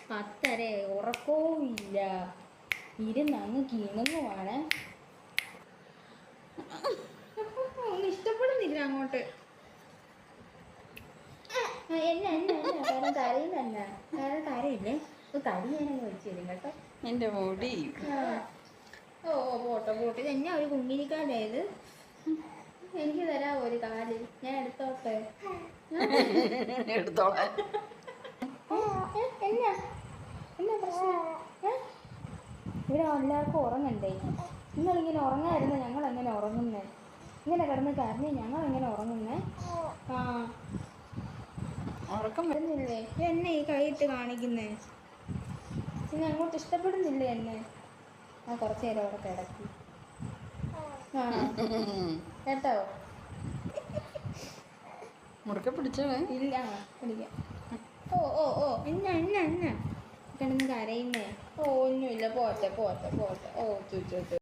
10:30 ഉറക്കവും ഇല്ല, ഇരുന്നങ്ങ് കിണുങ്ങുവാണ്. ഒന്നും ഇഷ്ടപ്പെടുന്നില്ല അങ്ങോട്ട്. കാരണം കരയില്ല, കാരണം കരയില്ലേ, കരയാനങ്ങ് വെച്ചിരും കേട്ടോ എൻ്റെ മുടി. ഓ പോട്ടെ പോട്ടെ, ഇതെന്നാ ഒരു കുഞ്ഞിനിക്കാലായത്. എനിക്ക് തരാമോ ഒരു കാല്, ഞാൻ എടുത്തോട്ടെ? എടുത്തോളാം. എന്നാ എന്നാ പ്രശ്നം? ഇവിടെ എല്ലാവർക്കും ഉറങ്ങണ്ടേ? നിങ്ങളിങ്ങനെ ഉറങ്ങായിരുന്നു, ഞങ്ങൾ എങ്ങനെ ഉറങ്ങുന്നേ? ഇങ്ങനെ കിടന്ന് കരഞ്ഞ് ഞങ്ങൾ എങ്ങനെ ഉറങ്ങുന്നേ? ഉറക്കം വരുന്നില്ലേ? എന്നെ ഈ കൈയിട്ട് കാണിക്കുന്നേ? പിന്നെ അങ്ങോട്ട് ഇഷ്ടപ്പെടുന്നില്ലേ എന്നെ? കുറച്ച് നേരം അവിടെ കിടക്കി. കേട്ടോ? മുറുക്കെ പിടിച്ചോ? ഇല്ല, പിടിക്കാം. ഓ എന്നാ കിടന്ന് കരയുന്നേ? ഒന്നുമില്ല, പോട്ടെ. ഓ ചുറ്റു.